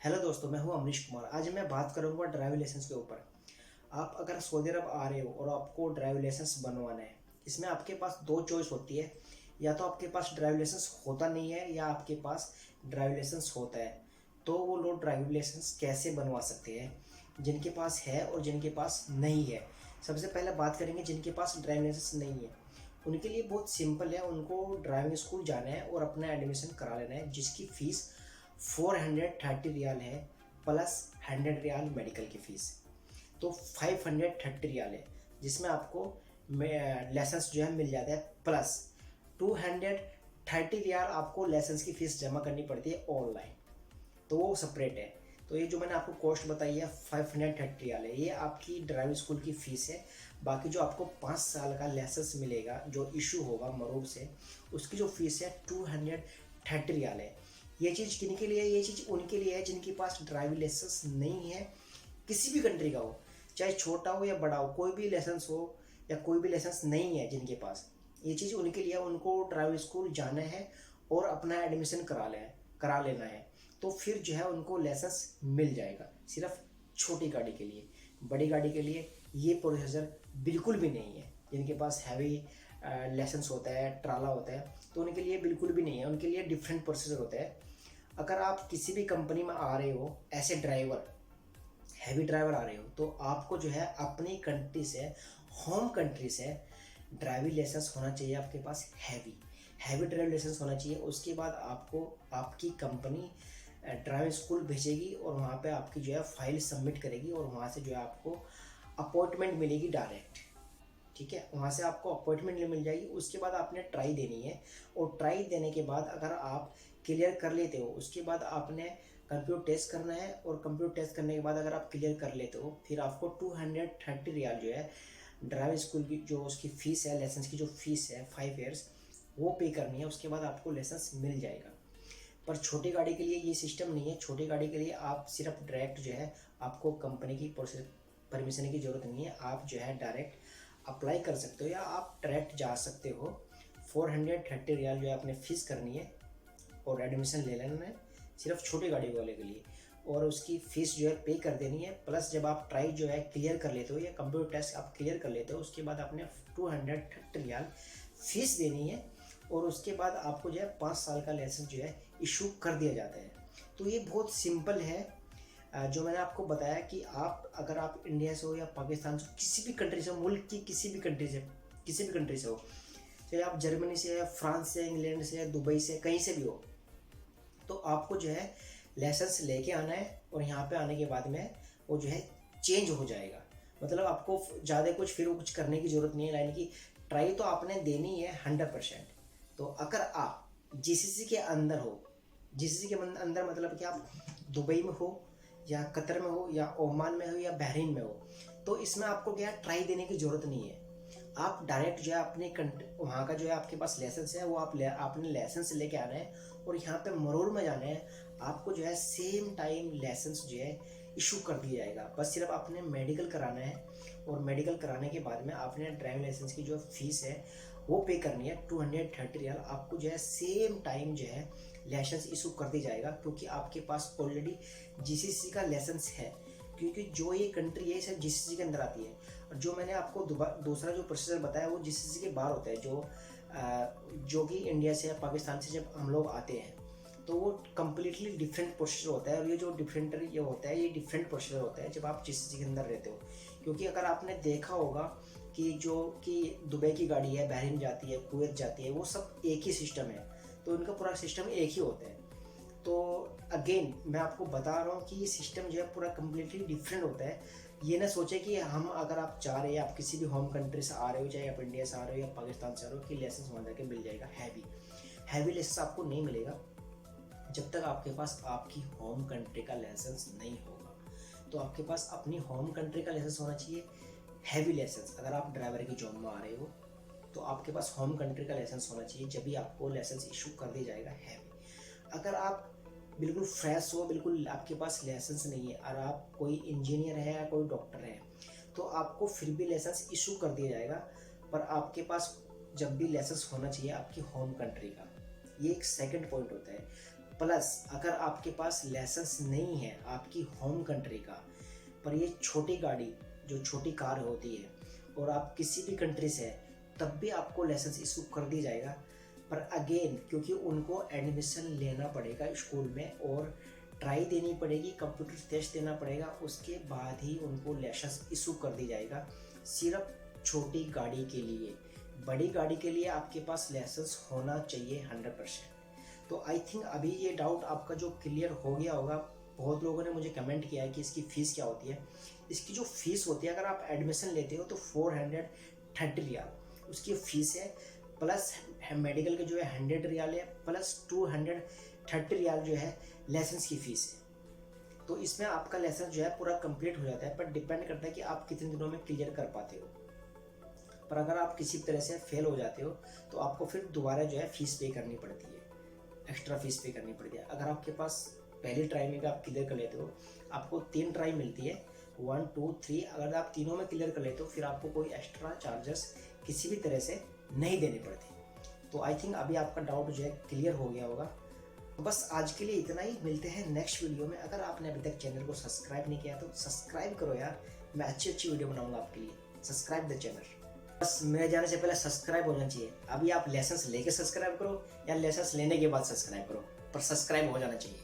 Hello दोस्तों, मैं हूं अमरीश कुमार। आज मैं बात करूंगा ड्राइविंग लाइसेंस के ऊपर। आप अगर सऊदी अरब आ रहे हो और आपको ड्राइविंग लाइसेंस बनवाना है, इसमें आपके पास दो चॉइस होती है। या तो आपके पास ड्राइविंग लाइसेंस होता नहीं है या आपके पास ड्राइविंग लाइसेंस होता है। तो वो लोग ड्राइविंग लाइसेंस कैसे बनवा सकते हैं, जिनके पास है और जिनके पास नहीं है। सबसे पहले बात करेंगे जिनके पास ड्राइविंग लाइसेंस नहीं है। उनके लिए बहुत सिंपल है, उनको ड्राइविंग स्कूल जाना है और अपना एडमिशन करा लेना है, जिसकी फ़ीस 430 रियाल है, प्लस 100 रियाल मेडिकल की फ़ीस। तो 530 रियाल है, जिसमें आपको लाइसेंस जो है मिल जाता है। प्लस 230 रियाल आपको लाइसेंस की फ़ीस जमा करनी पड़ती है ऑनलाइन, तो वो सेपरेट है। तो ये जो मैंने आपको कॉस्ट बताई है 530 रियाल है, ये आपकी ड्राइविंग स्कूल की फ़ीस है। बाकी जो आपको 5 साल का लाइसेंस मिलेगा जो इशू होगा मरूर से, उसकी जो फ़ीस है 230 रियाल है। ये चीज़ किन के लिए है? ये चीज़ उनके लिए है जिनके पास ड्राइविंग लाइसेंस नहीं है, किसी भी कंट्री का हो, चाहे छोटा हो या बड़ा हो, कोई भी लाइसेंस हो या कोई भी लाइसेंस नहीं है जिनके पास। ये चीज़ उनके लिए, उनको ड्राइविंग स्कूल जाना है और अपना एडमिशन करा लेना है। तो फिर जो है उनको लाइसेंस मिल जाएगा, सिर्फ छोटी गाड़ी के लिए। बड़ी गाड़ी के लिए ये प्रोसीजर बिल्कुल भी नहीं है। जिनके पास हैवी लाइसेंस होता है, ट्राला होता है, तो उनके लिए बिल्कुल भी नहीं है। उनके लिए डिफरेंट प्रोसीजर होता है। अगर आप किसी भी कंपनी में आ रहे हो ऐसे ड्राइवर, हैवी ड्राइवर आ रहे हो, तो आपको जो है अपनी कंट्री से, होम कंट्री से ड्राइविंग लाइसेंस होना चाहिए आपके पास। हैवी ड्राइविंग लाइसेंस होना चाहिए। उसके बाद आपको आपकी कंपनी ड्राइविंग स्कूल भेजेगी और वहाँ पे आपकी जो है फाइल सबमिट करेगी और वहाँ से जो है आपको अपॉइंटमेंट मिलेगी डायरेक्ट। ठीक है, वहाँ से आपको अपॉइंटमेंट मिल जाएगी। उसके बाद आपने ट्राई देनी है और ट्राई देने के बाद अगर आप क्लियर कर लेते हो, उसके बाद आपने कंप्यूटर टेस्ट करना है और कंप्यूटर टेस्ट करने के बाद अगर आप क्लियर कर लेते हो, फिर आपको 230 रियाल जो है ड्राइविंग स्कूल की जो उसकी फ़ीस है, लाइसेंस की जो फ़ीस है 5 ईयर्स, वो पे करनी है। उसके बाद आपको लाइसेंस मिल जाएगा। पर छोटी गाड़ी के लिए ये सिस्टम नहीं है। छोटी गाड़ी के लिए आप सिर्फ डायरेक्ट जो है, आपको कंपनी की प्रोसेस परमिशन की ज़रूरत नहीं है। आप जो है डायरेक्ट अप्लाई कर सकते हो या आप डायरेक्ट जा सकते हो। 430 रियाल जो है आपने फ़ीस करनी है और एडमिशन ले लेना है, सिर्फ छोटी गाड़ी वाले के लिए। और उसकी फ़ीस जो है पे कर देनी है। प्लस जब आप ट्राई जो है क्लियर कर लेते हो या कंप्यूटर टेस्ट आप क्लियर कर लेते हो, उसके बाद आपने 230 रियाल फ़ीस देनी है और उसके बाद आपको जो है 5 साल का लाइसेंस जो है इशू कर दिया जाता है। तो ये बहुत सिंपल है। जो मैंने आपको बताया कि आप अगर आप इंडिया से हो या पाकिस्तान से, किसी भी कंट्री से, मुल्क की किसी भी कंट्री से हो, चाहे आप जर्मनी से, फ्रांस से, इंग्लैंड से, दुबई से, कहीं से भी हो, तो आपको जो है लाइसेंस लेके आना है और यहाँ पे आने के बाद में वो जो है चेंज हो जाएगा। मतलब आपको ज़्यादा कुछ करने की ज़रूरत नहीं है। यानी कि ट्राई तो आपने देनी है 100%। तो अगर आप जीसीसी के अंदर हो, जीसीसी के अंदर मतलब कि आप दुबई में हो या कतर में हो या ओमान में हो या बहरीन में हो, तो इसमें आपको क्या ट्राई देने की ज़रूरत नहीं है। आप डायरेक्ट जो है अपने वहाँ का जो है आपके पास लाइसेंस है, वो आपने लाइसेंस लेके आना है और यहाँ पे मरूर में जाना है। आपको जो है सेम टाइम लाइसेंस जो है इशू कर दिया जाएगा। बस सिर्फ आपने मेडिकल कराना है और मेडिकल कराने के बाद में आपने ड्राइविंग लाइसेंस की जो फीस है वो पे करनी है 230 रियाल। आपको जो है सेम टाइम जो है लाइसेंस इशू कर दिया जाएगा, क्योंकि आपके पास ऑलरेडी जीसीसी का लाइसेंस है। क्योंकि जो ये कंट्री है सब जीसीसी के अंदर आती है। और जो मैंने आपको दूसरा जो प्रोसीजर बताया वो जीसीसी के बाहर होता है। जो कि इंडिया से या पाकिस्तान से जब हम लोग आते हैं, तो वो कम्प्लीटली डिफरेंट प्रोसीजर होता है। और ये जो ये होता है, ये डिफरेंट प्रोसीजर होता है जब आप जीसीसी के अंदर रहते हो। क्योंकि अगर आपने देखा होगा कि जो कि दुबई की गाड़ी है, बहरीन जाती है, कुवैत जाती है, वो सब एक ही सिस्टम है। तो उनका पूरा सिस्टम एक ही होता है। तो अगेन मैं आपको बता रहा हूँ कि ये सिस्टम जो है पूरा कम्प्लीटली डिफरेंट होता है। ये ना सोचे कि हम, अगर आप चाह रहे हैं, आप किसी भी होम कंट्री से आ रहे हो, चाहे आप इंडिया से आ रहे हो या पाकिस्तान से आ रहे हो, कि लाइसेंस वहाँ जाके मिल जाएगा। हैवी लाइसेंस आपको नहीं मिलेगा जब तक आपके पास आपकी होम कंट्री का लाइसेंस नहीं होगा। तो आपके पास अपनी होम कंट्री का लाइसेंस होना चाहिए, हैवी लाइसेंस। अगर आप ड्राइवर की जॉब में आ रहे हो तो आपके पास होम कंट्री का लाइसेंस होना चाहिए, जब भी आपको लाइसेंस इशू कर दिया जाएगा हैवी। अगर आप बिल्कुल फ्रेश हो, बिल्कुल आपके पास लाइसेंस नहीं है और आप कोई इंजीनियर है या कोई डॉक्टर है, तो आपको फिर भी लाइसेंस इशू कर दिया जाएगा। पर आपके पास जब भी लाइसेंस होना चाहिए आपकी होम कंट्री का। ये एक सेकंड पॉइंट होता है। प्लस अगर आपके पास लाइसेंस नहीं है आपकी होम कंट्री का, पर ये छोटी गाड़ी जो छोटी कार होती है और आप किसी भी कंट्री से हैं, तब भी आपको लाइसेंस इशू कर दिया जाएगा। पर अगेन क्योंकि उनको एडमिशन लेना पड़ेगा स्कूल में और ट्राई देनी पड़ेगी, कंप्यूटर टेस्ट देना पड़ेगा, उसके बाद ही उनको लाइसेंस इशू कर दी जाएगा। सिर्फ छोटी गाड़ी के लिए, बड़ी गाड़ी के लिए आपके पास लाइसेंस होना चाहिए 100%। तो आई थिंक अभी ये डाउट आपका जो क्लियर हो गया होगा। बहुत लोगों ने मुझे कमेंट किया है कि इसकी फ़ीस क्या होती है। इसकी जो फ़ीस होती है अगर आप एडमिशन लेते हो तो 430 रियाल उसकी फ़ीस है, प्लस मेडिकल के जो है 100 रियाल है, प्लस 230 रियाल जो है लाइसेंस की फ़ीस है। तो इसमें आपका लाइसेंस जो है पूरा कंप्लीट हो जाता है, पर डिपेंड करता है कि आप कितने दिनों में क्लियर कर पाते हो। पर अगर आप किसी तरह से फेल हो जाते हो तो आपको फिर दोबारा जो है फ़ीस पे करनी पड़ती है, एक्स्ट्रा फ़ीस पे करनी पड़ती है। अगर आपके पास पहली ट्राई में भी आप क्लियर कर लेते हो, आपको 3 ट्राई मिलती है, 1 2 3। अगर आप तीनों में क्लियर कर लेते हो फिर आपको कोई एक्स्ट्रा चार्जेस किसी भी तरह से नहीं देने पड़ते। तो आई थिंक अभी आपका डाउट जो है क्लियर हो गया होगा। तो बस आज के लिए इतना ही, मिलते हैं नेक्स्ट वीडियो में। अगर आपने अभी तक चैनल को सब्सक्राइब नहीं किया तो सब्सक्राइब करो यार, मैं अच्छी अच्छी वीडियो बनाऊंगा आपके लिए। Subscribe the channel. बस मेरे जाने से पहले सब्सक्राइब होना चाहिए। अभी आप लाइसेंस लेके सब्सक्राइब करो या लाइसेंस लेने के बाद सब्सक्राइब करो, पर सब्सक्राइब हो जाना चाहिए।